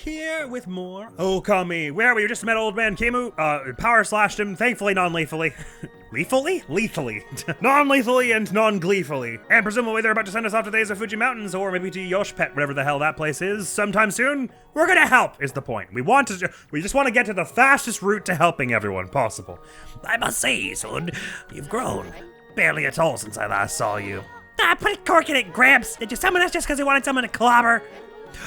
here with more Ōkami, where we just met old man Kimu, power slashed him, thankfully non-lethally. Lethally? Lethally. Non-lethally and non-gleefully. And presumably they're about to send us off to the Fuji Mountains, or maybe to Yoshpet, whatever the hell that place is, sometime soon. We're gonna help, is the point. We just want to get to the fastest route to helping everyone possible. I must say, son, you've grown. Barely at all since I last saw you. Put a cork in it, Gramps. Did you summon us just because you wanted someone to clobber?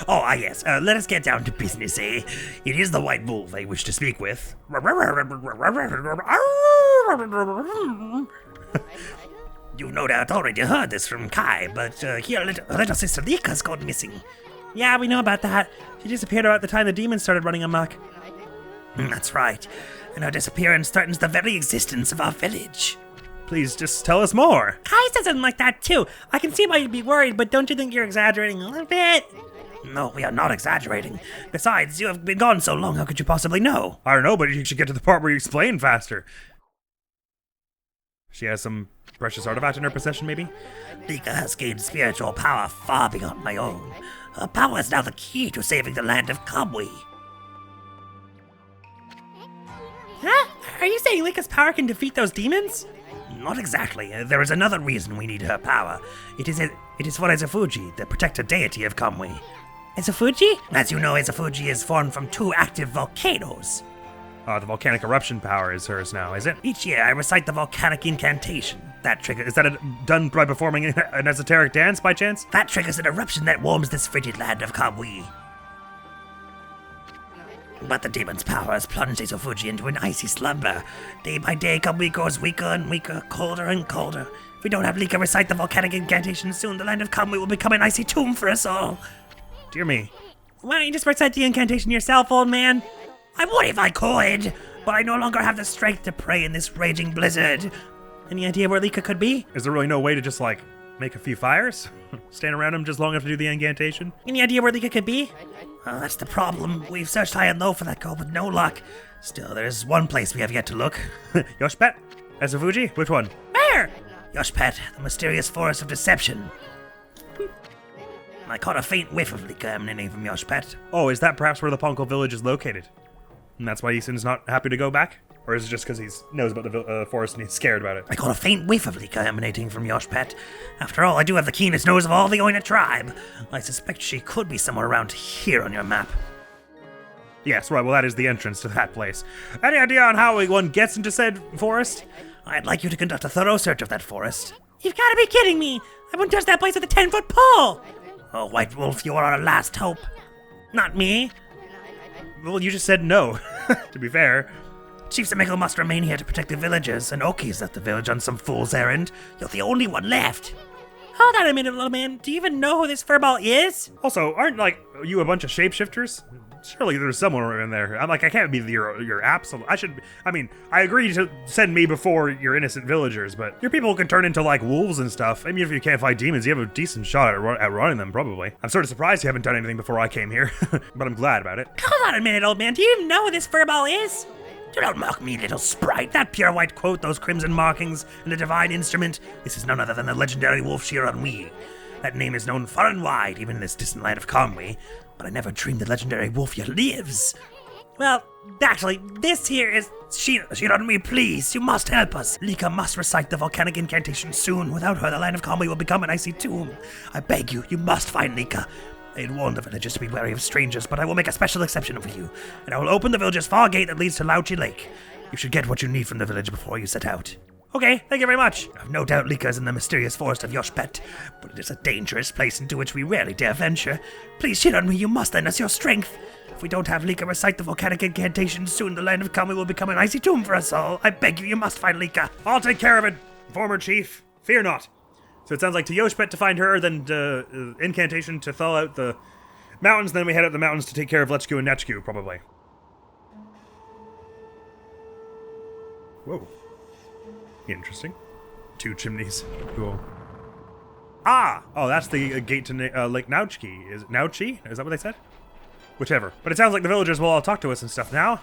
Oh, yes. Let us get down to business, eh? It is the White Wolf I wish to speak with. You no doubt already heard this from Kai, but here little sister Lika's gone missing. Yeah, we know about that. She disappeared about the time the demons started running amok. That's right. And her disappearance threatens the very existence of our village. Please, just tell us more. Kai said something like that, too. I can see why you'd be worried, but don't you think you're exaggerating a little bit? No, we are not exaggerating. Besides, you have been gone so long, how could you possibly know? I don't know, but you should get to the part where you explain faster. She has some precious artifact in her possession, maybe? Lika has gained spiritual power far beyond my own. Her power is now the key to saving the land of Kamui. Huh? Are you saying Lika's power can defeat those demons? Not exactly. There is another reason we need her power. It is for Ezafuji, the protector deity of Kamui. Ezafuji? As you know, Ezafuji is formed from 2 active volcanoes. The volcanic eruption power is hers now, is it? Each year, I recite the volcanic incantation. That triggers... Is that done by performing an esoteric dance, by chance? That triggers an eruption that warms this frigid land of Kamui. But the demon's power has plunged Ezafuji into an icy slumber. Day by day, Kamui grows weaker and weaker, colder and colder. If we don't have Lika recite the volcanic incantation soon, the land of Kamui will become an icy tomb for us all. Dear me. Why don't you just recite the incantation yourself, old man? I would if I could, but I no longer have the strength to pray in this raging blizzard. Any idea where Lika could be? Is there really no way to just, make a few fires? Stand around him just long enough to do the incantation? Any idea where Lika could be? That's the problem. We've searched high and low for that girl, but no luck. Still, there's one place we have yet to look. Yoshpet? Ezafuji? Which one? Where? Yoshpet, the mysterious forest of deception. I caught a faint whiff of Lika emanating from Yoshpet. Oh, is that perhaps where the Ponko village is located? And that's why Isen's not happy to go back? Or is it just because he knows about the forest and he's scared about it? I caught a faint whiff of Lika emanating from Yoshpet. After all, I do have the keenest nose of all the Oina tribe. I suspect she could be somewhere around here on your map. Yes, right, well that is the entrance to that place. Any idea on how one gets into said forest? I'd like you to conduct a thorough search of that forest. You've got to be kidding me! I wouldn't touch that place with a 10-foot pole! Oh, White Wolf, you are our last hope. Not me. Well, you just said no, to be fair. Chief Samiko must remain here to protect the villagers, and Oki's left the village on some fool's errand. You're the only one left. Hold on a minute, little man. Do you even know who this furball is? Also, aren't, you a bunch of shapeshifters? Surely there's someone in there. I can't be your absolute... I agree to send me before your innocent villagers, but your people can turn into, wolves and stuff. I mean, if you can't fight demons, you have a decent shot at running them, probably. I'm sort of surprised you haven't done anything before I came here, but I'm glad about it. Hold on a minute, old man. Do you even know who this furball is? Do not mock me, little sprite. That pure white coat, those crimson markings, and the divine instrument. This is none other than the legendary wolf Shiranui. That name is known far and wide, even in this distant land of Kamui. But I never dreamed the legendary wolf here lives. Well, actually, this here is... Shiranui, please, you must help us. Lika must recite the volcanic incantation soon. Without her, the land of Kamui will become an icy tomb. I beg you, you must find Lika. I had warned the villagers to be wary of strangers, but I will make a special exception for you, and I will open the village's far gate that leads to Lauchi Lake. You should get what you need from the village before you set out. Okay, thank you very much. I've no doubt Lika is in the mysterious forest of Yoshpet, but it is a dangerous place into which we rarely dare venture. Please, Shiranui, you must lend us your strength. If we don't have Lika recite the volcanic incantation soon, the land of Kamui will become an icy tomb for us all. I beg you, you must find Lika. I'll take care of it, former chief. Fear not. So it sounds like to Yoshpet to find her, then incantation to thaw out the mountains, then we head up the mountains to take care of Lechku and Nechku, probably. Whoa. Interesting. 2 chimneys. Cool. Ah! Oh, that's the gate to Lake Nauchi. Is it Nauchi? Is that what they said? Whichever. But it sounds like the villagers will all talk to us and stuff now.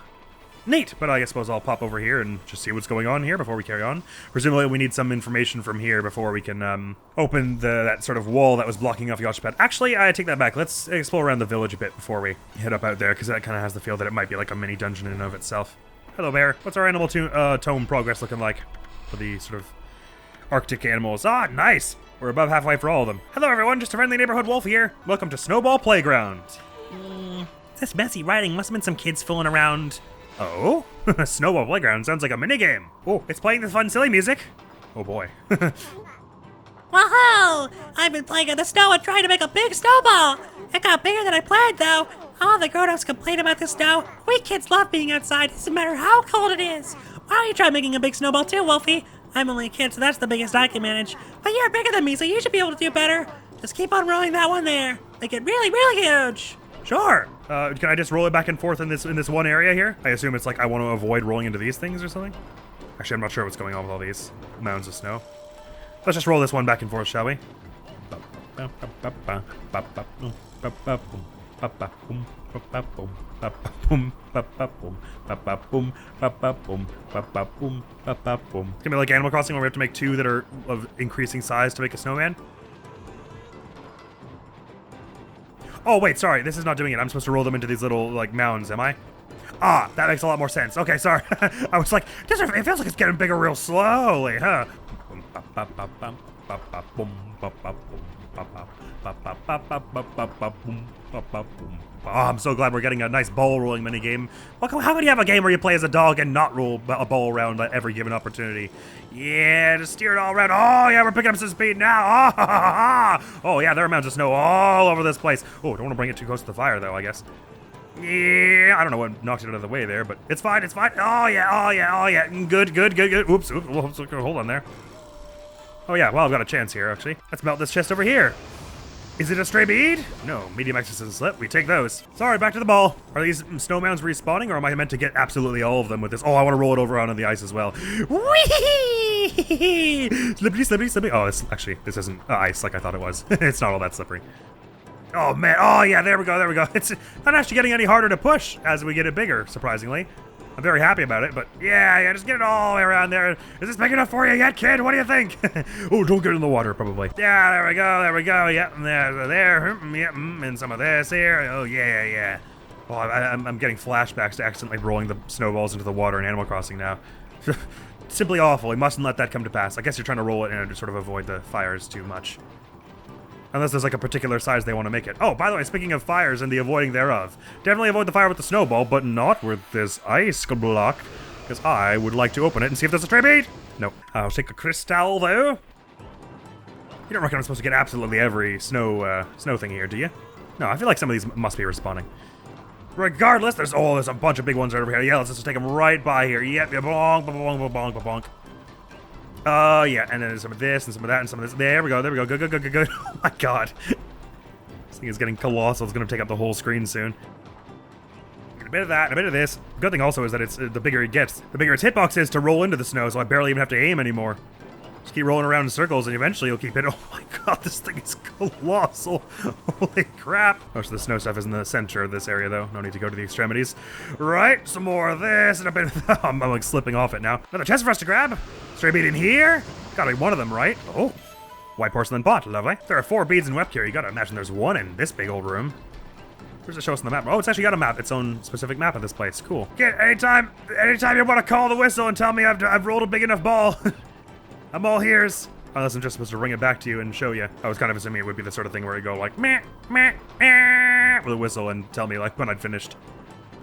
Neat, but I suppose I'll pop over here and just see what's going on here before we carry on. Presumably we need some information from here before we can open that sort of wall that was blocking off Yoshi Pad. Actually, I take that back. Let's explore around the village a bit before we head up out there, because that kind of has the feel that it might be like a mini dungeon in and of itself. Hello, bear. What's our animal tome progress looking like for the sort of Arctic animals? Ah, nice. We're above halfway for all of them. Hello, everyone. Just a friendly neighborhood wolf here. Welcome to Snowball Playground. This messy writing must have been some kids fooling around. Oh? Snowball Playground sounds like a minigame. Oh, it's playing the fun, silly music. Oh, boy. Whoa! I've been playing in the snow and trying to make a big snowball. It got bigger than I planned, though. All the grown-ups complain about the snow. We kids love being outside. It doesn't matter how cold it is. Why don't you try making a big snowball too, Wolfie? I'm only a kid, so that's the biggest I can manage. But you're bigger than me, so you should be able to do better. Just keep on rolling that one there. Make it really, really huge. Sure. Can I just roll it back and forth in this one area here? I assume it's like I want to avoid rolling into these things or something? Actually, I'm not sure what's going on with all these mounds of snow. Let's just roll this one back and forth, shall we? It's gonna be like Animal Crossing where we have to make two that are of increasing size to make a snowman. Oh, wait, sorry. This is not doing it. I'm supposed to roll them into these little, like, mounds, am I? Ah, that makes a lot more sense. Okay, sorry. I was like, it feels like it's getting bigger real slowly, huh? Oh, I'm so glad we're getting a nice ball rolling minigame. How can you have a game where you play as a dog and not roll a ball around at every given opportunity? Yeah, just steer it all around. Oh, yeah, we're picking up some speed now. Oh, yeah, there are mounds of snow all over this place. Oh, don't want to bring it too close to the fire, though, I guess. Yeah, I don't know what knocked it out of the way there, but it's fine, it's fine. Oh, yeah. Good. Oops, hold on there. Oh, yeah, well, I've got a chance here, actually. Let's melt this chest over here. Is it a stray bead? No, medium X's and slip. We take those. Sorry, back to the ball. Are these snow mounds respawning, or am I meant to get absolutely all of them with this? Oh, I want to roll it over onto the ice as well. Whee! Slippity. Oh, this isn't ice like I thought it was. It's not all that slippery. Oh, man. Oh, yeah, there we go. It's not actually getting any harder to push as we get it bigger, surprisingly. I'm very happy about it, but yeah, just get it all the way around there. Is this big enough for you yet, kid? What do you think? Oh, don't get in the water, probably. Yeah, there we go. Yeah, there. Yeah, and some of this here. Oh, yeah. Oh, I'm getting flashbacks to accidentally rolling the snowballs into the water in Animal Crossing now. Simply awful. We mustn't let that come to pass. I guess you're trying to roll it and sort of avoid the fires too much. Unless there's like a particular size they want to make it. Oh, by the way, speaking of fires and the avoiding thereof, definitely avoid the fire with the snowball, but not with this ice block, because I would like to open it and see if there's a stray bead. No. I'll take a crystal, though. You don't reckon I'm supposed to get absolutely every snow thing here, do you? No, I feel like some of these must be respawning. Regardless, there's a bunch of big ones right over here. Yeah, let's just take them right by here. Yep, bonk. Yeah, and then some of this, and some of that, and some of this. There we go. Good. Oh my god. This thing is getting colossal. It's going to take up the whole screen soon. A bit of that, and a bit of this. Good thing also is that it's the bigger it gets, the bigger its hitbox is to roll into the snow, so I barely even have to aim anymore. Just keep rolling around in circles, and eventually you'll keep it. Oh my god, this thing is colossal. Holy crap. Most of the snow stuff is in the center of this area, though. No need to go to the extremities. Right, some more of this, and a bit of that. I'm like slipping off it now. Another chest for us to grab. Stray bead in here. Gotta be one of them, right? Oh, white porcelain pot, lovely. There are 4 beads in Web here. You gotta imagine there's one in this big old room. Where's it show us on the map? Oh, it's actually got a map, its own specific map of this place. Cool. Get anytime you want to call the whistle and tell me I've rolled a big enough ball. I'm all ears. Unless I'm just supposed to ring it back to you and show you. I was kind of assuming it would be the sort of thing where you go like meh with a whistle and tell me like when I'd finished.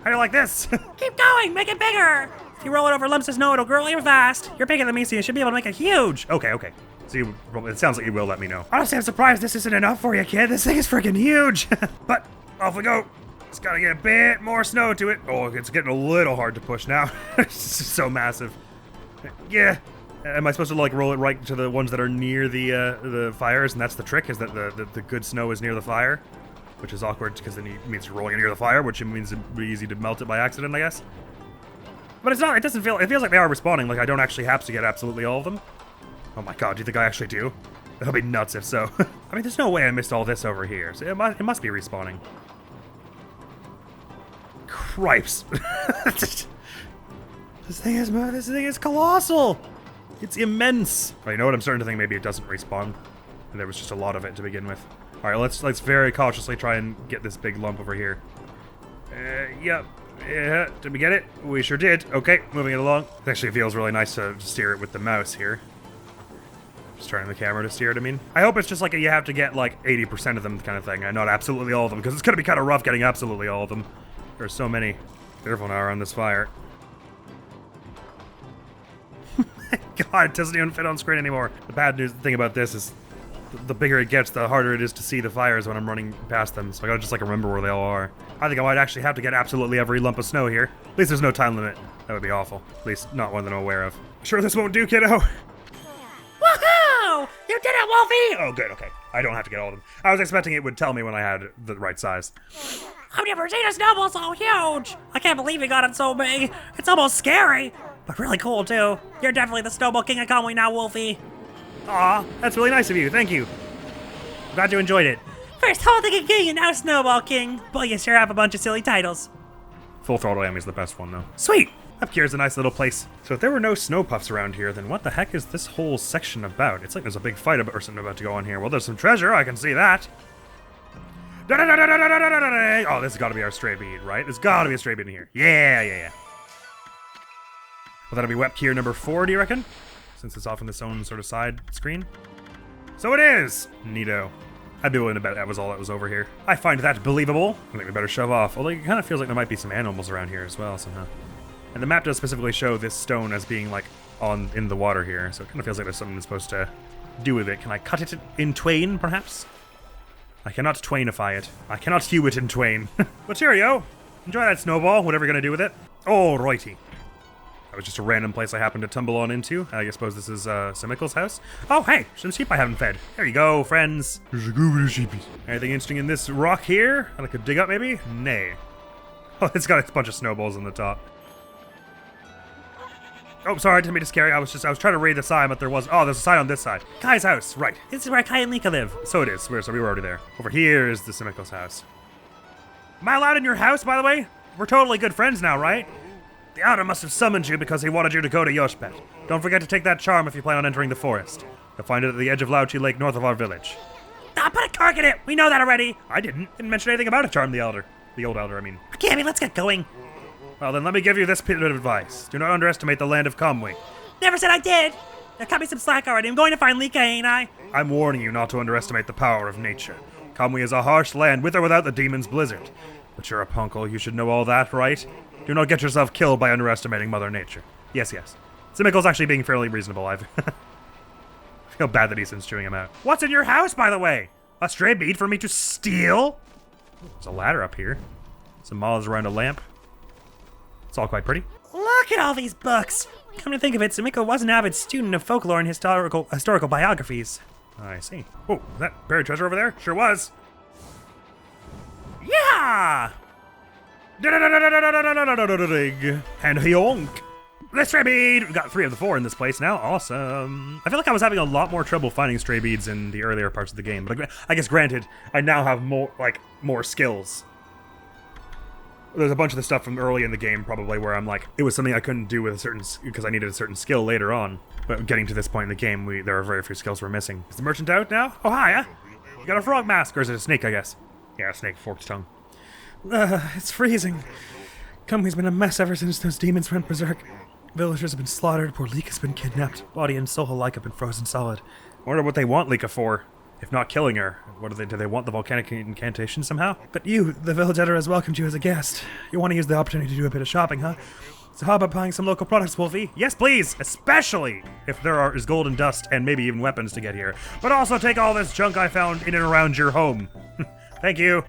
How do you like this? Keep going, make it bigger. If you roll it over lumps of snow, it'll grow really fast. You're bigger than me, so you should be able to make it huge. Okay. So it sounds like you will let me know. Honestly, I'm surprised this isn't enough for you, kid. This thing is freaking huge. But off we go. It's gotta get a bit more snow to it. Oh, it's getting a little hard to push now. It's just so massive. Yeah. Am I supposed to like roll it right to the ones that are near the fires, and that's the trick, is that the good snow is near the fire, which is awkward because then it means you're rolling it near the fire, which means it'd be easy to melt it by accident, I guess. But it's not. It doesn't feel. It feels like they are respawning. Like I don't actually have to get absolutely all of them. Oh my god, do you think I actually do? That'll be nuts if so. I mean, there's no way I missed all this over here. So it must be respawning. Cripes. This thing is colossal. It's immense. Oh, you know what? I'm starting to think maybe it doesn't respawn. And there was just a lot of it to begin with. All right, let's very cautiously try and get this big lump over here. Yep. Yeah, did we get it? We sure did. Okay, moving it along. It actually feels really nice to steer it with the mouse here. Just turning the camera to steer it, I mean. I hope it's just like you have to get like 80% of them kind of thing, and not absolutely all of them, because it's gonna be kind of rough getting absolutely all of them. There's so many. Careful now around this fire. God, it doesn't even fit on screen anymore. The bad news thing about this is the bigger it gets, the harder it is to see the fires when I'm running past them, so I gotta just like remember where they all are. I think I might actually have to get absolutely every lump of snow here. At least there's no time limit. That would be awful. At least not one that I'm aware of. Sure this won't do, kiddo? Woohoo! You did it, Wolfie! Oh, good, okay. I don't have to get all of them. I was expecting it would tell me when I had the right size. I've never seen a snowball so huge! I can't believe you got it so big. It's almost scary, but really cool too. You're definitely the snowball king of Ōkami now, Wolfie. Aw, that's really nice of you. Thank you. Glad you enjoyed it. First Holding King and now Snowball King. Boy, you sure have a bunch of silly titles. Full Throttle Ami's the best one, though. Sweet! Up here's a nice little place. So if there were no snow puffs around here, then what the heck is this whole section about? It's like there's a big fight or something about to go on here. Well, there's some treasure, I can see that. Oh, this has got to be our stray bead, right? There's got to be a stray bead in here. Yeah. Well, that'll be web key number 4, do you reckon? Since it's off in its own sort of side screen. So it is! Neato. I'd be willing to bet that was all that was over here. I find that believable. I think we better shove off. Although it kind of feels like there might be some animals around here as well somehow. And the map does specifically show this stone as being like in the water here. So it kind of feels like there's something that's supposed to do with it. Can I cut it in twain, perhaps? I cannot twainify it. I cannot hew it in twain. But cheerio. Enjoy that snowball, whatever you're going to do with it. Alrighty. That was just a random place I happened to tumble on into. I suppose this is Simickle's house. Oh, hey, some sheep I haven't fed. There you go, friends. Anything interesting in this rock here that I could dig up, maybe? Nay. Oh, it's got a bunch of snowballs on the top. Oh, sorry, I didn't mean to scare you. I was trying to read the sign, but there's a sign on this side. Kai's house, right. This is where Kai and Lika live. So it is. So we were already there. Over here is the Simickle's house. Am I allowed in your house, by the way? We're totally good friends now, right? The Outer must have summoned you because he wanted you to go to Yoshpet. Don't forget to take that charm if you plan on entering the forest. You'll find it at the edge of Lauchi Lake north of our village. Ah, put a cork in it! We know that already! I didn't mention anything about a charm, the Elder. The old Elder, I mean. Ōkami, let's get going. Well, then let me give you this bit of advice. Do not underestimate the land of Kamui. Never said I did! Now cut me some slack already. I'm going to find Lika, ain't I? I'm warning you not to underestimate the power of nature. Kamui is a harsh land, with or without the demon's blizzard. But you're a punkle, you should know all that, right? Do not get yourself killed by underestimating Mother Nature. Yes. Simickle's actually being fairly reasonable. I feel bad that he's chewing him out. What's in your house, by the way? A stray bead for me to steal? There's a ladder up here. Some moths around a lamp. It's all quite pretty. Look at all these books! Come to think of it, Sumiko was an avid student of folklore and historical biographies. I see. Oh, that buried treasure over there? Sure was. Yeah! And yonk. The stray bead! We've got 3 of the 4 in this place now. Awesome. I feel like I was having a lot more trouble finding stray beads in the earlier parts of the game, but I guess granted, I now have more skills. There's a bunch of the stuff from early in the game probably where I'm like, it was something I couldn't do with because I needed a certain skill later on. But getting to this point in the game, there are very few skills we're missing. Is the merchant out now? Oh, hiya. You got a frog mask, or is it a snake, I guess? Yeah, a snake, forked tongue. It's freezing. Kamui's been a mess ever since those demons went berserk. Villagers have been slaughtered, poor Lika's been kidnapped. Body and soul alike have been frozen solid. I wonder what they want Lika for. If not killing her, do they want the volcanic incantation somehow? But you, the village editor, has welcomed you as a guest. You want to use the opportunity to do a bit of shopping, huh? So how about buying some local products, Wolfie? Yes, please! Especially if there is gold and dust and maybe even weapons to get here. But also take all this junk I found in and around your home. Thank you.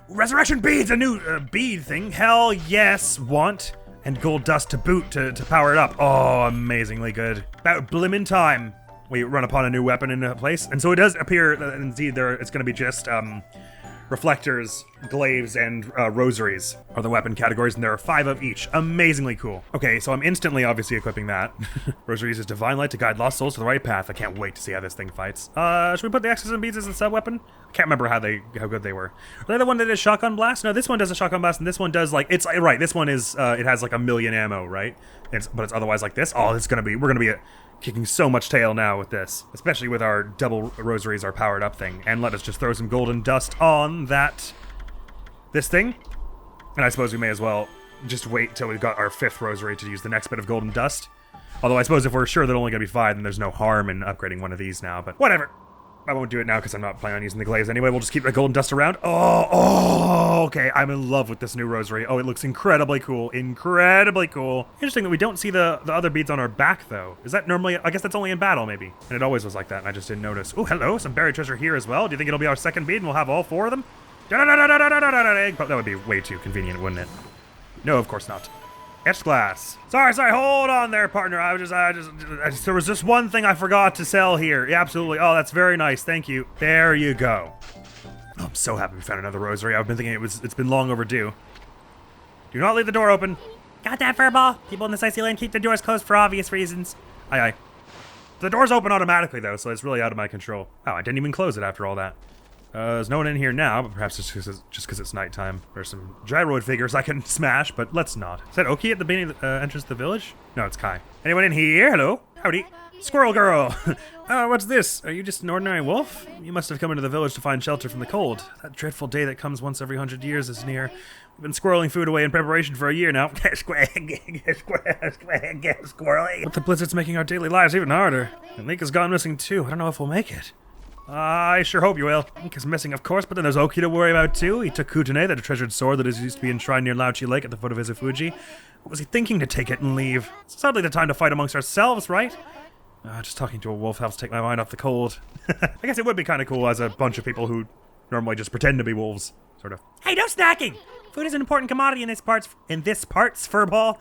Resurrection beads, a new bead thing. Hell yes, want. And gold dust to boot to power it up. Oh, amazingly good. About blimmin' time we run upon a new weapon in a place. And so it does appear that indeed it's going to be just reflectors, glaives, and rosaries are the weapon categories, and there are 5 of each. Amazingly cool. Okay, so I'm instantly obviously equipping that. Rosary uses divine light to guide lost souls to the right path. I can't wait to see how this thing fights. Should we put the X's and B's as a sub-weapon? I can't remember how good they were. Are they the one that does shotgun blast? No, this one does a shotgun blast, and this one does like, it's right, this one is, it has like 1,000,000 ammo, right? But it's otherwise like this. Oh, we're gonna be kicking so much tail now with this, especially with our double rosaries, our powered up thing. And let us just throw some golden dust on this thing. And I suppose we may as well just wait till we've got our 5th rosary to use the next bit of golden dust. Although I suppose if we're sure they're only gonna be 5, then there's no harm in upgrading one of these now, but whatever. I won't do it now because I'm not planning on using the glaives anyway. We'll just keep the golden dust around. Oh, okay. I'm in love with this new rosary. Oh, it looks incredibly cool. Incredibly cool. Interesting that we don't see the other beads on our back, though. Is that normally... I guess that's only in battle, maybe. And it always was like that, and I just didn't notice. Oh, hello. Some buried treasure here as well. Do you think it'll be our 2nd bead and we'll have all 4 of them? That would be way too convenient, wouldn't it? No, of course not. Etched glass. Sorry, hold on there, partner. There was just one thing I forgot to sell here. Yeah, absolutely. Oh, that's very nice. Thank you. There you go. Oh, I'm so happy we found another rosary. I've been thinking it's been long overdue. Do not leave the door open. Got that, Furball? People in this icy land keep their doors closed for obvious reasons. Aye, aye. The door's open automatically, though, so it's really out of my control. Oh, I didn't even close it after all that. There's no one in here now, but perhaps it's just because it's nighttime. There's some gyroid figures I can smash, but let's not. Is that Oki at the beginning of the entrance to the village? No, it's Kai. Anyone in here? Hello? Howdy. Squirrel girl! What's this? Are you just an ordinary wolf? You must have come into the village to find shelter from the cold. That dreadful day that comes once every 100 years is near. We've been squirreling food away in preparation for a year now. Squirreling. But the blizzard's making our daily lives even harder. And Link has gone missing too. I don't know if we'll make it. I sure hope you will. Link is missing, of course, but then there's Oki to worry about too. He took Kutane, that treasured sword that used to be enshrined near Lauchi Lake at the foot of Izufuji. What was he thinking to take it and leave? It's hardly the time to fight amongst ourselves, right? Just talking to a wolf helps take my mind off the cold. I guess it would be kind of cool as a bunch of people who normally just pretend to be wolves, sort of. Hey, no snacking! Food is an important commodity in this parts, Furball.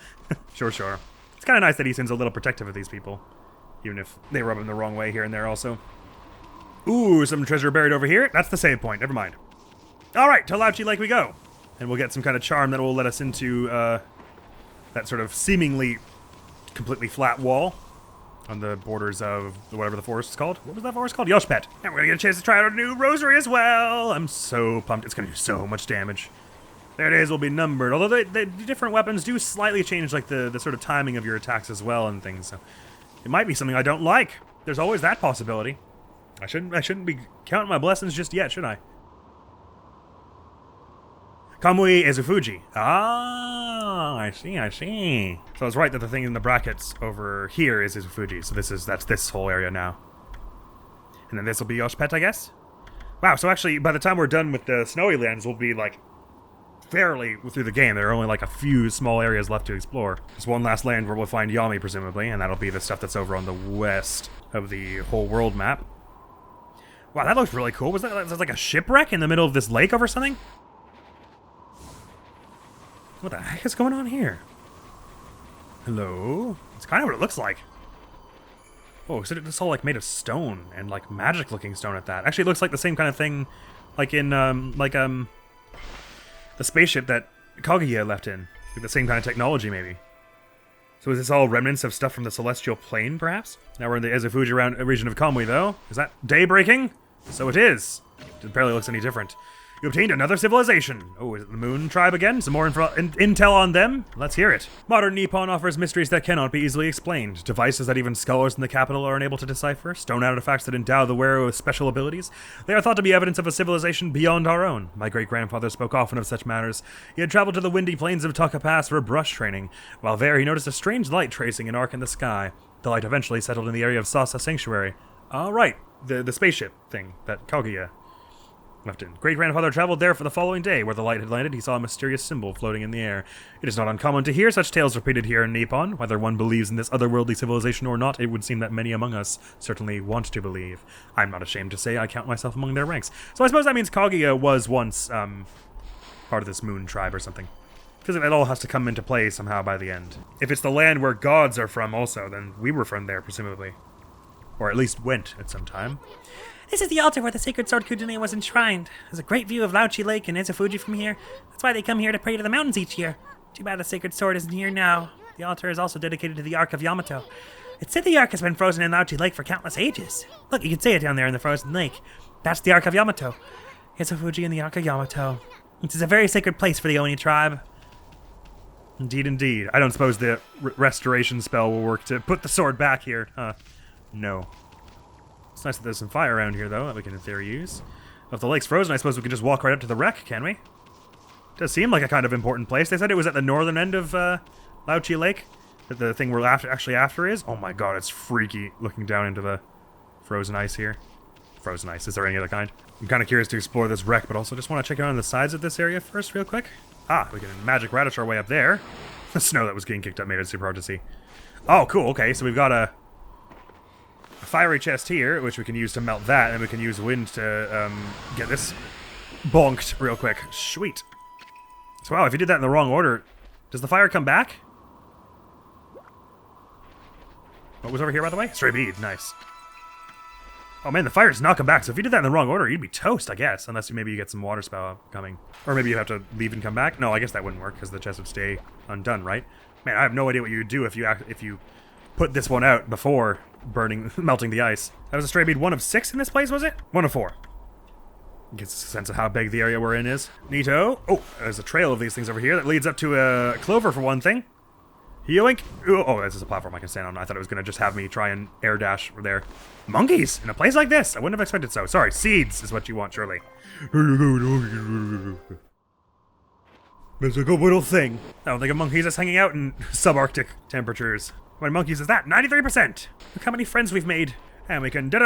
Sure. It's kind of nice that he seems a little protective of these people, even if they rub him the wrong way here and there also. Ooh, some treasure buried over here. That's the save point. Never mind. All right, to Lauchi Lake we go. And we'll get some kind of charm that will let us into that sort of seemingly completely flat wall on the borders of whatever the forest is called. What was that forest called? Yoshpet. And we're going to get a chance to try out our new rosary as well. I'm so pumped. It's going to do so much damage. There it is, will be numbered. Although the different weapons do slightly change like the sort of timing of your attacks as well and things. So it might be something I don't like. There's always that possibility. I shouldn't be counting my blessings just yet, should I? Kamui Izufuji. Ah, I see. So I was right that the thing in the brackets over here is Izufuji. So that's this whole area now. And then this will be Yoshpet, I guess? Wow, so actually, by the time we're done with the snowy lands, we'll be, like, fairly through the game. There are only, like, a few small areas left to explore. There's one last land where we'll find Yami, presumably, and that'll be the stuff that's over on the west of the whole world map. Wow, that looks really cool. Was that like a shipwreck in the middle of this lake over something? What the heck is going on here? Hello? It's kind of what it looks like. Oh, so it's all like made of stone and like magic looking stone at that. Actually, it looks like the same kind of thing like in the spaceship that Kaguya left in. Like the same kind of technology maybe. So is this all remnants of stuff from the celestial plane, perhaps? Now we're in the Izufuji region of Kamui, though. Is that day breaking? So it is. It barely looks any different. You obtained another civilization. Oh, is it the Moon Tribe again? Some more intel on them? Let's hear it. Modern Nippon offers mysteries that cannot be easily explained. Devices that even scholars in the capital are unable to decipher. Stone artifacts that endow the wearer with special abilities. They are thought to be evidence of a civilization beyond our own. My great-grandfather spoke often of such matters. He had traveled to the windy plains of Taka Pass for brush training. While there, he noticed a strange light tracing an arc in the sky. The light eventually settled in the area of Sasa Sanctuary. Right, the spaceship thing that Kaguya left in. Great-grandfather traveled there for the following day. Where the light had landed, he saw a mysterious symbol floating in the air. It is not uncommon to hear such tales repeated here in Nippon. Whether one believes in this otherworldly civilization or not, it would seem that many among us certainly want to believe. I'm not ashamed to say I count myself among their ranks. So I suppose that means Kaguya was once, part of this moon tribe or something. Because it all has to come into play somehow by the end. If it's the land where gods are from also, then we were from there, presumably. Or at least went at some time. This is the altar where the sacred sword Kujune was enshrined. There's a great view of Lauchi Lake and Izufuji from here. That's why they come here to pray to the mountains each year. Too bad the sacred sword isn't here now. The altar is also dedicated to the Ark of Yamato. It's said the Ark has been frozen in Lauchi Lake for countless ages. Look, you can see it down there in the frozen lake. That's the Ark of Yamato. Izufuji and the Ark of Yamato. This is a very sacred place for the Oni tribe. Indeed, indeed. I don't suppose the restoration spell will work to put the sword back here. No. It's nice that there's some fire around here, though, that we can, in theory, use. If the lake's frozen, I suppose we can just walk right up to the wreck, can we? Does seem like a kind of important place. They said it was at the northern end of Lauchi Lake, that the thing we're actually after is. Oh my god, it's freaky looking down into the frozen ice here. Frozen ice, is there any other kind? I'm kind of curious to explore this wreck, but also just want to check around the sides of this area first real quick. We can magic radish our way up there. The snow that was getting kicked up made it super hard to see. Oh, cool, okay, so we've got a fiery chest here, which we can use to melt that, and we can use wind to get this bonked real quick. Sweet. So wow, if you did that in the wrong order, does the fire come back? What was over here, by the way? Stray bead, nice. Oh man, the fire does not come back, so if you did that in the wrong order, you'd be toast, I guess. Unless maybe you get some water spout coming. Or maybe you have to leave and come back. No, I guess that wouldn't work, because the chest would stay undone, right? Man, I have no idea what you would do if you put this one out before melting the ice. That was a stray bead 1 of 6 in this place, was it? 1 of 4. Gets a sense of how big the area we're in is. Neato. Oh, there's a trail of these things over here that leads up to a Clover for one thing. Yoink. Oh, this is a platform I can stand on. I thought it was going to just have me try and air dash over there. Monkeys! In a place like this! I wouldn't have expected so. Sorry, seeds is what you want, surely. It's a good little thing. I don't think of monkeys as hanging out in subarctic temperatures. How many monkeys is that? 93%! Look how many friends we've made. And we can get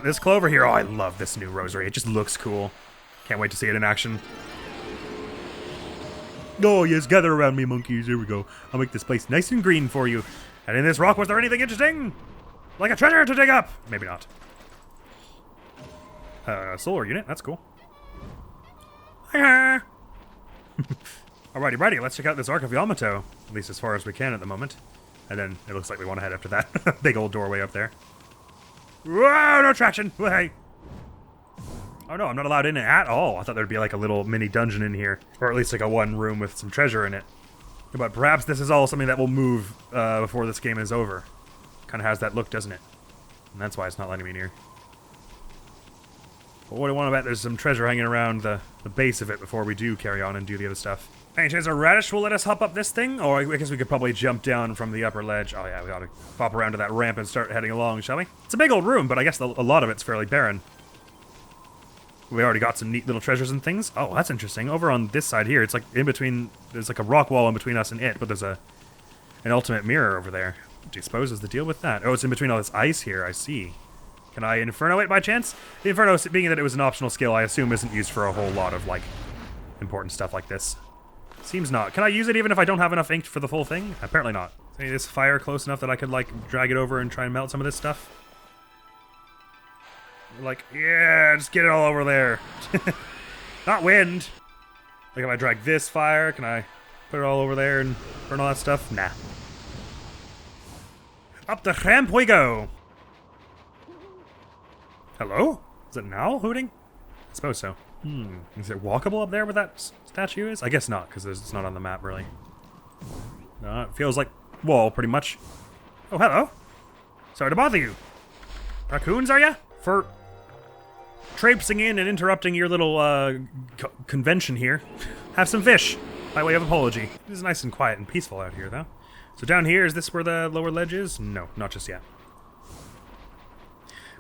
this Clover here. Oh, I love this new rosary. It just looks cool. Can't wait to see it in action. Oh, yes, gather around me, monkeys. Here we go. I'll make this place nice and green for you. And in this rock, was there anything interesting? Like a treasure to dig up? Maybe not. Solar unit. That's cool. Alrighty, righty. Let's check out this Ark of Yamato. At least as far as we can at the moment. And then it looks like we want to head after that. Big old doorway up there. Whoa, no traction. Hey. Oh no, I'm not allowed in it at all. I thought there'd be like a little mini dungeon in here. Or at least like a one room with some treasure in it. But perhaps this is all something that will move before this game is over. Kind of has that look, doesn't it? And that's why it's not letting me near. But what I want to bet there's some treasure hanging around the base of it before we do carry on and do the other stuff. Any chance a radish will let us hop up this thing? Or I guess we could probably jump down from the upper ledge. Oh yeah, we ought to pop around to that ramp and start heading along, shall we? It's a big old room, but I guess a lot of it's fairly barren. We already got some neat little treasures and things. Oh, that's interesting. Over on this side here, it's like in between, there's like a rock wall in between us and it, but there's an ultimate mirror over there. What do you suppose is the deal with that? Oh, it's in between all this ice here, I see. Can I Inferno it by chance? The Inferno, being that it was an optional skill, I assume isn't used for a whole lot of, like, important stuff like this. Seems not. Can I use it even if I don't have enough ink for the full thing? Apparently not. Is any of this fire close enough that I could, like, drag it over and try and melt some of this stuff? Like, yeah, just get it all over there. Not wind. Like, if I drag this fire, can I put it all over there and burn all that stuff? Nah. Up the ramp we go. Hello? Is it an owl hooting? I suppose so. Is it walkable up there where that statue is? I guess not, because it's not on the map, really. No, it feels like wall, pretty much. Oh, hello. Sorry to bother you. Raccoons, are ya? For traipsing in and interrupting your little convention here. Have some fish, by way of apology. It is nice and quiet and peaceful out here, though. So down here, is this where the lower ledge is? No, not just yet.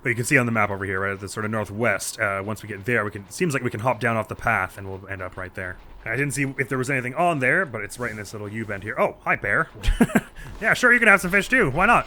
But you can see on the map over here, right at the sort of northwest, once we get there, seems like we can hop down off the path and we'll end up right there. I didn't see if there was anything on there, but it's right in this little U-bend here. Oh, hi, bear. Yeah, sure, you can have some fish too. Why not?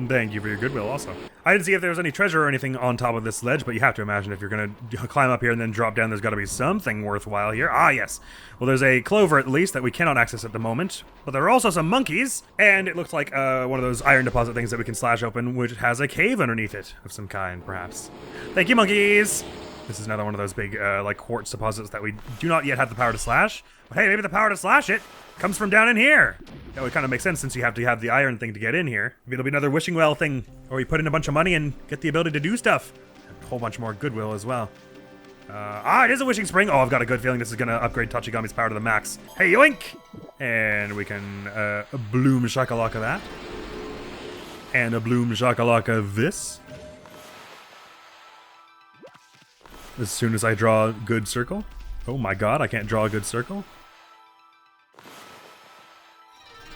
Thank you for your goodwill also. I didn't see if there was any treasure or anything on top of this ledge, but you have to imagine if you're going to climb up here and then drop down, there's got to be something worthwhile here. Ah, yes. Well, there's a Clover, at least, that we cannot access at the moment. But there are also some monkeys, and it looks like one of those iron deposit things that we can slash open, which has a cave underneath it of some kind, perhaps. Thank you, monkeys! This is another one of those big, like, quartz deposits that we do not yet have the power to slash. But hey, maybe the power to slash it comes from down in here. That would kind of make sense since you have to have the iron thing to get in here. Maybe it'll be another wishing well thing, or we put in a bunch of money and get the ability to do stuff. And a whole bunch more goodwill as well. It is a wishing spring. Oh, I've got a good feeling this is gonna upgrade Tachigami's power to the max. Hey, yoink! And we can, bloom shakalaka that. And a bloom shakalaka this. As soon as I draw a good circle. Oh my god, I can't draw a good circle.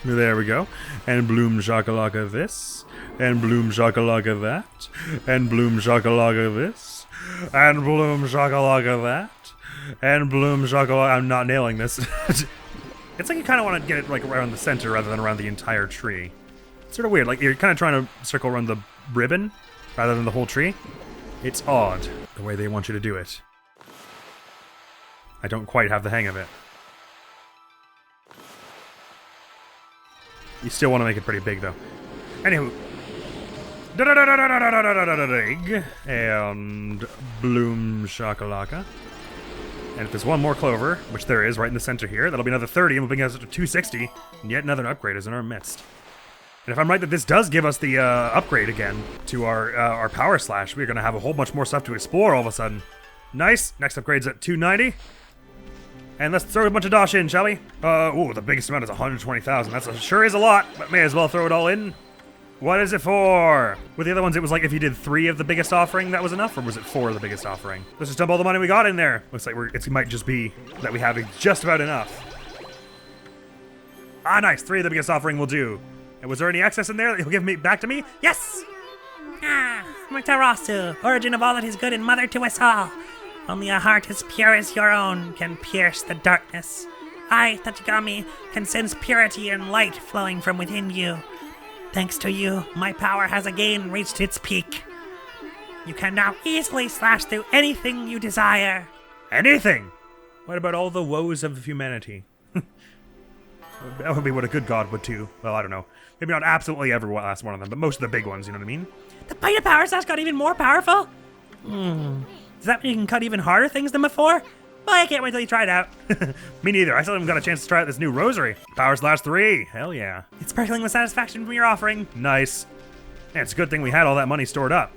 There we go. And bloom shakalaka this. And bloom shakalaka that. And bloom shakalaka this. And bloom shakalaka that. And bloom shakalaka. I'm not nailing this. It's like you kind of want to get it like around the center rather than around the entire tree. It's sort of weird. Like you're kind of trying to circle around the ribbon rather than the whole tree. It's odd the way they want you to do it. I don't quite have the hang of it. You still want to make it pretty big though. Anywho. And bloom shakalaka. And if there's one more clover, which there is right in the center here, that'll be another 30 and we'll bring us up to 260. And yet another upgrade is in our midst. And if I'm right that this does give us the upgrade again to our power slash, we're going to have a whole bunch more stuff to explore all of a sudden. Nice. Next upgrade's at 290. And let's throw a bunch of dosh in, shall we? Ooh, the biggest amount is 120,000. That sure is a lot, but may as well throw it all in. What is it for? With the other ones, it was like if you did 3 of the biggest offering, that was enough, or was it 4 of the biggest offering? Let's just dump all the money we got in there. Looks like it might just be that we have just about enough. Ah, nice. 3 of the biggest offering will do. And was there any excess in there that he'll give me back to me? Yes! Amaterasu, origin of all that is good and mother to us all. Only a heart as pure as your own can pierce the darkness. I, Tachigami, can sense purity and light flowing from within you. Thanks to you, my power has again reached its peak. You can now easily slash through anything you desire. Anything? What about all the woes of humanity? That would be what a good god would do. Well, I don't know. Maybe not absolutely every last one of them, but most of the big ones, you know what I mean? The Beta Power Slash got even more powerful? Does that mean you can cut even harder things than before? Well, I can't wait till you try it out. Me neither. I still haven't got a chance to try out this new rosary. Power Slash 3. Hell yeah. It's sparkling with satisfaction from your offering. Nice. Yeah, it's a good thing we had all that money stored up.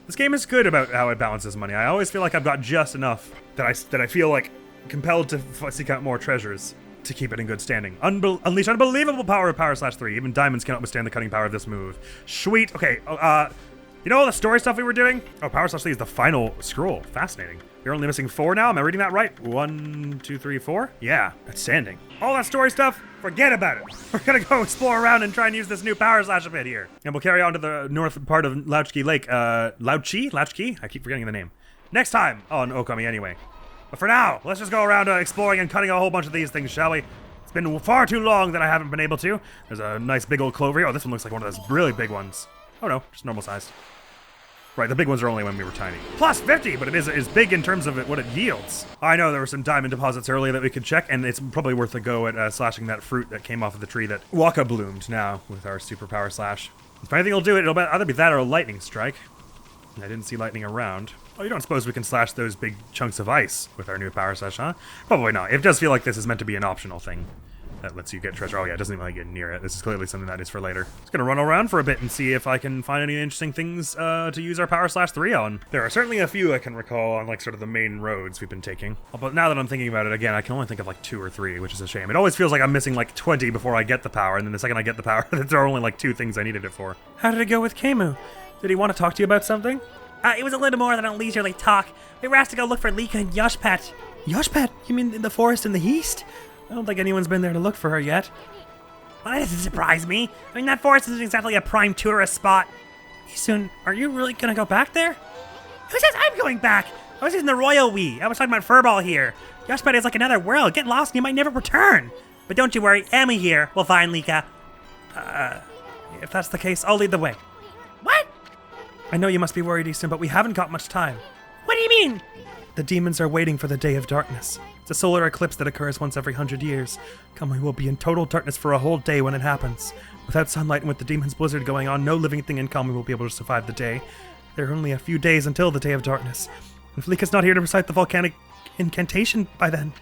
This game is good about how it balances money. I always feel like I've got just enough that I feel like compelled to seek out more treasures to keep it in good standing. Unleash unbelievable power of Power Slash 3. Even diamonds cannot withstand the cutting power of this move. Sweet. Okay, you know all the story stuff we were doing? Oh, Power Slash 3 is the final scroll. Fascinating. You're only missing 4 now? Am I reading that right? 1, 2, 3, 4? Yeah, outstanding. All that story stuff, forget about it. We're gonna go explore around and try and use this new Power Slash a bit here. And we'll carry on to the north part of Louchki Lake. Louchki? I keep forgetting the name. Next time on Ōkami anyway. But for now, let's just go around exploring and cutting a whole bunch of these things, shall we? It's been far too long that I haven't been able to. There's a nice big old clover here. Oh, this one looks like one of those really big ones. Oh no, just normal sized. Right, the big ones are only when we were tiny. Plus 50, but it is big in terms of what it yields. I know there were some diamond deposits earlier that we could check, and it's probably worth a go at slashing that fruit that came off of the tree that Waka bloomed now with our super power slash. If anything will do it, it'll either be that or a lightning strike. I didn't see lightning around. Oh, you don't suppose we can slash those big chunks of ice with our new power slash, huh? Probably not. It does feel like this is meant to be an optional thing that lets you get treasure. Oh yeah, it doesn't even let you get near it. This is clearly something that is for later. Just gonna run around for a bit and see if I can find any interesting things to use our Power Slash 3 on. There are certainly a few I can recall on like sort of the main roads we've been taking. But now that I'm thinking about it again, I can only think of like 2 or 3, which is a shame. It always feels like I'm missing like 20 before I get the power, and then the second I get the power, there are only like 2 things I needed it for. How did it go with Keimu? Did he want to talk to you about something? It was a little more than a leisurely talk. We were asked to go look for Lika and Yoshpet. Yoshpet? You mean in the forest in the east? I don't think anyone's been there to look for her yet. Well, that doesn't surprise me. I mean, that forest isn't exactly a prime tourist spot. Isun, are you really gonna go back there? Who says I'm going back? I was using the royal we. I was talking about Furball here. Yoshpet is like another world. Get lost and you might never return. But don't you worry, Amy here will find Lika. If that's the case, I'll lead the way. What? I know you must be worried, Isun, but we haven't got much time. What do you mean? The demons are waiting for the Day of Darkness. It's a solar eclipse that occurs once every 100 years. Kami will be in total darkness for a whole day when it happens. Without sunlight and with the demon's blizzard going on, no living thing in Kami will be able to survive the day. There are only a few days until the Day of Darkness. If Lika's not here to recite the volcanic incantation by then...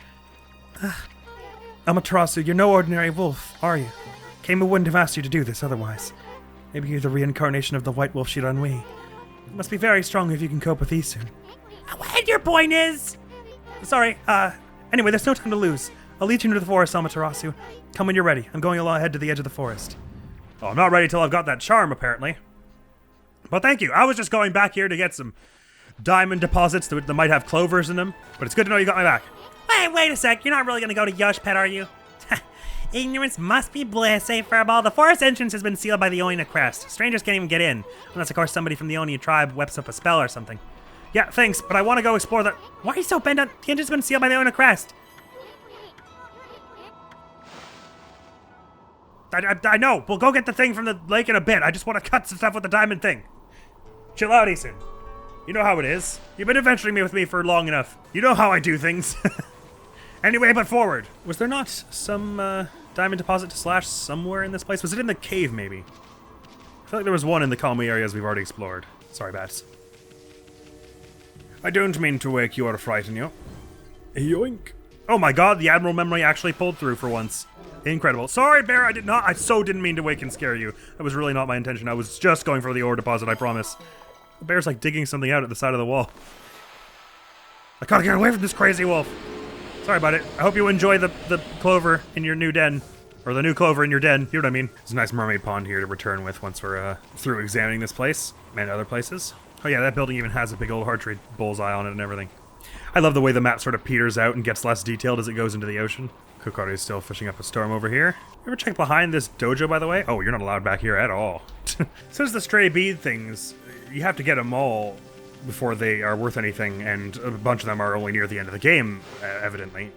Amaterasu, you're no ordinary wolf, are you? Keimu wouldn't have asked you to do this otherwise. Maybe you're the reincarnation of the white wolf she'd ennui. You must be very strong if you can cope with Isun. What your point is? Sorry, anyway, there's no time to lose. I'll lead you into the forest, Amaterasu. Come when you're ready. I'm going along ahead to the edge of the forest. Oh, I'm not ready till I've got that charm, apparently. But thank you. I was just going back here to get some diamond deposits that might have clovers in them. But it's good to know you got my back. Wait a sec. You're not really gonna go to Yosh Pet, are you? Ignorance must be bliss, eh, Furball? The forest entrance has been sealed by the Oina crest. Strangers can't even get in. Unless, of course, somebody from the Oina tribe whips up a spell or something. Yeah, thanks, but I want to go explore the... Why are you so bent on... The entrance has been sealed by the Oina crest. I know. We'll go get the thing from the lake in a bit. I just want to cut some stuff with the diamond thing. Chill out, Isun. You know how it is. You've been adventuring with me for long enough. You know how I do things. Anyway, but forward. Was there not some diamond deposit to slash somewhere in this place? Was it in the cave, maybe? I feel like there was one in the calmy areas we've already explored. Sorry, Bats. I don't mean to wake you or frighten you. Yoink. Oh my god, the Admiral memory actually pulled through for once. Incredible. Sorry, Bear, I didn't mean to wake and scare you. That was really not my intention. I was just going for the ore deposit, I promise. The bear's like digging something out at the side of the wall. I gotta get away from this crazy wolf. Sorry about it. I hope you enjoy the clover in your new den. Or the new clover in your den. You know what I mean? There's a nice mermaid pond here to return with once we're through examining this place and other places. Oh yeah, that building even has a big old archery bullseye on it and everything. I love the way the map sort of peters out and gets less detailed as it goes into the ocean. Kokaru is still fishing up a storm over here. You ever check behind this dojo, by the way? Oh, you're not allowed back here at all. Says the stray bead things, you have to get them all before they are worth anything, and a bunch of them are only near the end of the game, evidently.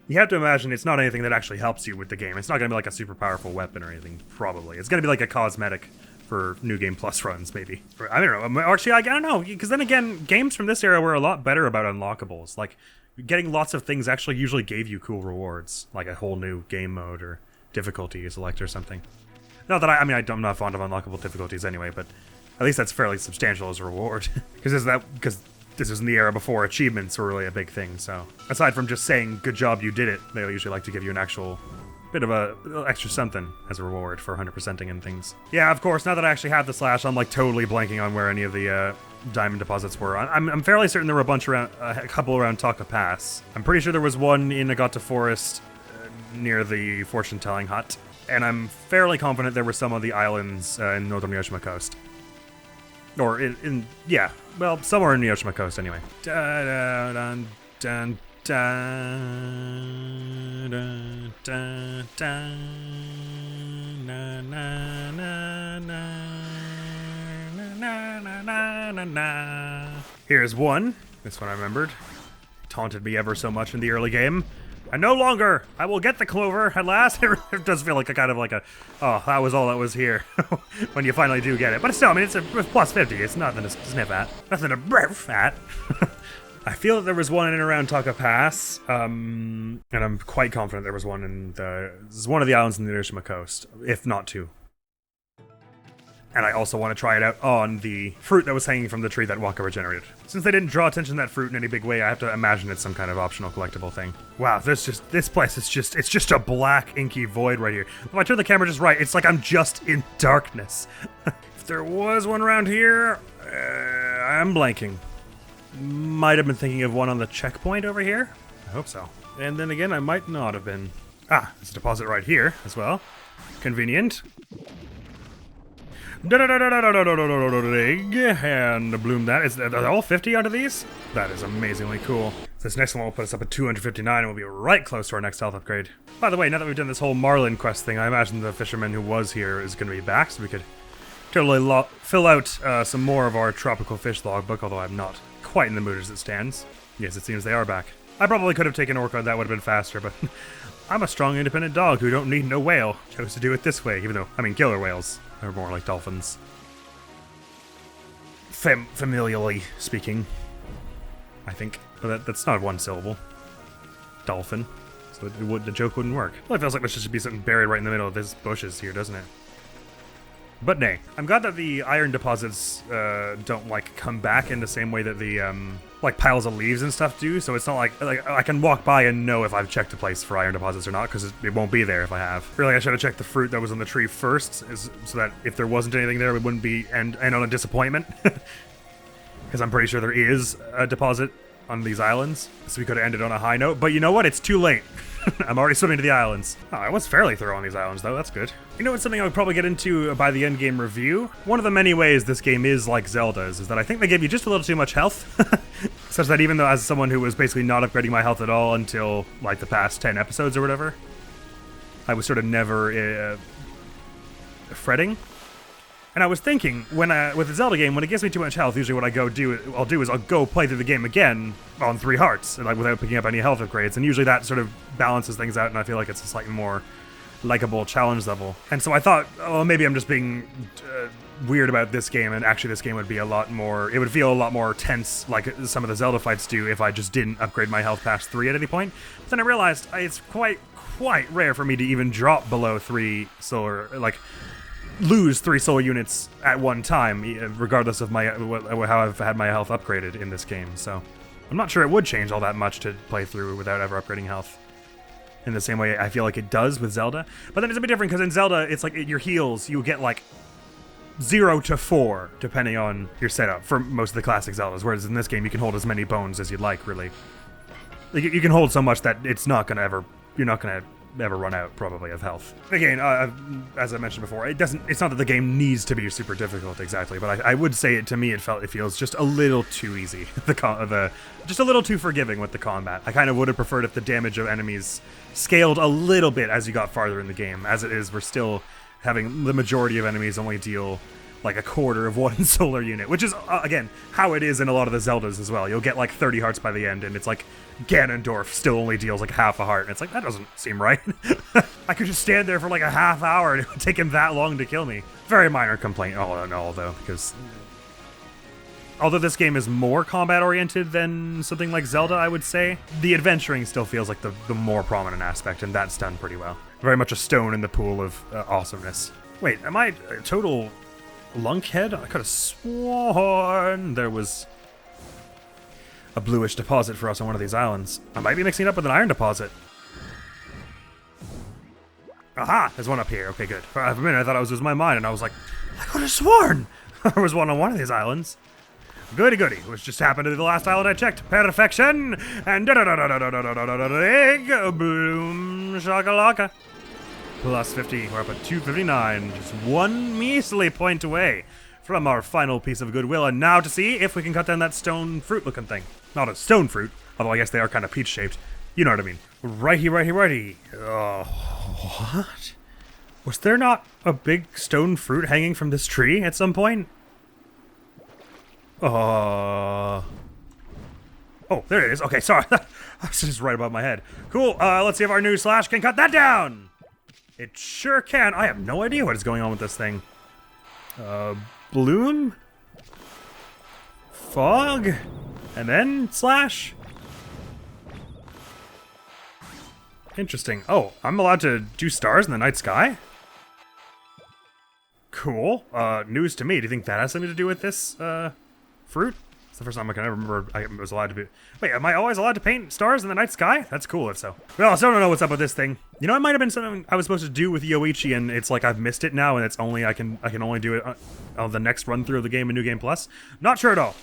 You have to imagine it's not anything that actually helps you with the game. It's not going to be like a super powerful weapon or anything, probably. It's going to be like a cosmetic for New Game Plus runs, maybe. I don't know. Actually, I don't know, because then again, games from this era were a lot better about unlockables. Like, getting lots of things actually usually gave you cool rewards, like a whole new game mode or difficulty you select or something. Not that I'm not fond of unlockable difficulties anyway, but at least that's fairly substantial as a reward. Because this was in the era before achievements were really a big thing, so. Aside from just saying, good job, you did it, they usually like to give you an actual bit of a extra something as a reward for 100%ing and things. Yeah, of course, now that I actually have the slash, I'm like totally blanking on where any of the diamond deposits were. I'm fairly certain there were a couple around Taka Pass. I'm pretty sure there was one in Nagata Forest near the fortune-telling hut. And I'm fairly confident there were some on the islands in northern Yoshima Coast. Or yeah, well, somewhere in Yoshima Coast anyway. Here's one. This one I remembered. Taunted me ever so much in the early game. And no longer! I will get the clover at last. It does feel like a kind of like a, oh, that was all that was here when you finally do get it. But still, I mean, it's plus 50. It's nothing to sniff at. Nothing to breath at. I feel that there was one in and around Taka Pass, and I'm quite confident there was one in one of the islands in the Hiroshima coast, if not two. And I also want to try it out on the fruit that was hanging from the tree that Wonka regenerated. Since they didn't draw attention to that fruit in any big way, I have to imagine it's some kind of optional collectible thing. Wow, this place is just a black inky void right here. If I turn the camera just right, it's like I'm just in darkness. If there was one around here, I'm blanking. Might have been thinking of one on the checkpoint over here. I hope so. And then again, I might not have been. Ah, there's a deposit right here as well. Convenient. And bloom that. Are all 50 out of these? That is amazingly cool. This next one will put us up at 259 and we'll be right close to our next health upgrade. By the way, now that we've done this whole Marlin quest thing, I imagine the fisherman who was here is going to be back, so we could totally fill out some more of our tropical fish logbook, although I'm not quite in the mood as it stands. Yes, it seems they are back. I probably could have taken Orca, that would have been faster, but I'm a strong, independent dog who don't need no whale. Chose to do it this way, even though, I mean, killer whales. They're more like dolphins. Familially speaking, I think. But that's not one syllable. Dolphin. So the joke wouldn't work. Well, it feels like there should be something buried right in the middle of these bushes here, doesn't it? But nay, I'm glad that the iron deposits don't like come back in the same way that the like piles of leaves and stuff do. So it's not like I can walk by and know if I've checked a place for iron deposits or not, because it won't be there if I have. Really, I should have checked the fruit that was on the tree first, so that if there wasn't anything there, we wouldn't be end on a disappointment. Because I'm pretty sure there is a deposit on these islands, so we could have ended on a high note. But you know what? It's too late. I'm already swimming to the islands. Oh, I was fairly thorough on these islands, though. That's good. You know what's something I would probably get into by the end game review? One of the many ways this game is like Zelda's is that I think they give you just a little too much health. Such that even though as someone who was basically not upgrading my health at all until like the past 10 episodes or whatever, I was sort of never fretting. And I was thinking, with a Zelda game, when it gives me too much health, usually what I'll do is I'll go play through the game again on 3 hearts, like without picking up any health upgrades. And usually that sort of balances things out, and I feel like it's a slightly more likable challenge level. And so I thought, oh, maybe I'm just being weird about this game, and actually this game would be it would feel a lot more tense, like some of the Zelda fights do, if I just didn't upgrade my health past 3 at any point. But then I realized it's quite rare for me to even drop below 3 solar, like lose 3 soul units at one time, regardless of how I've had my health upgraded in this game. So I'm not sure it would change all that much to play through without ever upgrading health in the same way I feel like it does with Zelda. But then it's a bit different, because in Zelda, it's like your heals, you get like 0 to 4, depending on your setup for most of the classic Zeldas, whereas in this game, you can hold as many bones as you'd like, really. Like, you can hold so much that you're not going to ever run out, probably, of health. Again, as I mentioned before, it's not that the game needs to be super difficult exactly, but I would say to me it feels just a little too easy, just a little too forgiving with the combat. I kind of would have preferred if the damage of enemies scaled a little bit as you got farther in the game. As it is, we're still having the majority of enemies only deal like a quarter of 1 solar unit, which is, again, how it is in a lot of the Zeldas as well. You'll get like 30 hearts by the end, and it's like Ganondorf still only deals like half a heart, and it's like, that doesn't seem right. I could just stand there for like a half hour, and it would take him that long to kill me. Very minor complaint, all in all, though, because although this game is more combat-oriented than something like Zelda, I would say, the adventuring still feels like the more prominent aspect, and that's done pretty well. Very much a stone in the pool of awesomeness. Wait, am I a total lunkhead? I could have sworn there was a bluish deposit for us on one of these islands. I might be mixing it up with an iron deposit. Aha! There's one up here. Okay, good. For a minute, I thought it was just my mind, and I was like, I could have sworn there was one on one of these islands. Goody goody, which just happened to be the last island I checked. Perfection! And egg bloom shakalaka. Plus 50, we're up at 259, just 1 measly point away from our final piece of goodwill. And now to see if we can cut down that stone fruit looking thing. Not a stone fruit, although I guess they are kind of peach shaped. You know what I mean. Righty. What? Was there not a big stone fruit hanging from this tree at some point? Oh, there it is. Okay, sorry. That's just right above my head. Cool. Let's see if our new slash can cut that down. It sure can. I have no idea what is going on with this thing. Bloom? Fog? And then slash? Interesting. Oh, I'm allowed to do stars in the night sky? Cool. News to me. Do you think that has something to do with this, fruit? It's the first time I can ever remember I was allowed to be... Wait, am I always allowed to paint stars in the night sky? That's cool if so. Well, I still don't know what's up with this thing. You know, it might have been something I was supposed to do with Yoichi, and it's like I've missed it now, and it's only I can only do it on the next run through of the game in New Game Plus. Not sure at all.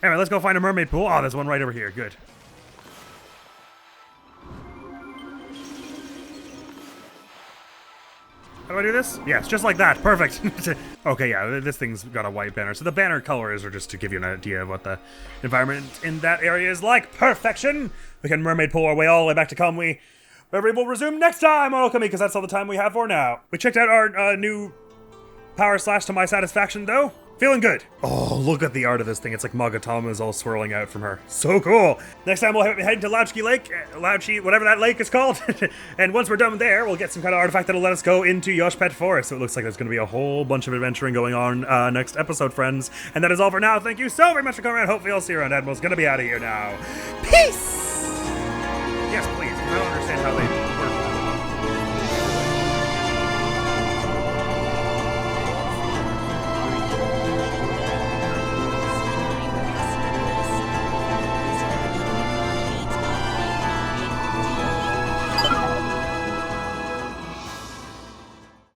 Anyway, let's go find a mermaid pool. Oh, there's one right over here. Good. How do I do this? Yes, just like that. Perfect. Okay, yeah, this thing's got a white banner. So the banner colors are just to give you an idea of what the environment in that area is like. Perfection! We can mermaid pull our way all the way back to Kamui, where we will resume next time on Ōkami, because that's all the time we have for now. We checked out our new power slash to my satisfaction, though. Feeling good. Oh, look at the art of this thing. It's like Magatama's all swirling out from her. So cool. Next time we'll head to Lauchi Lake, whatever that lake is called. And once we're done there, we'll get some kind of artifact that'll let us go into Yoshpet Forest. So it looks like there's going to be a whole bunch of adventuring going on next episode, friends. And that is all for now. Thank you so very much for coming around. Hopefully I'll see you around. Admiral's going to be out of here now. Peace! Yes, please. I don't understand how they...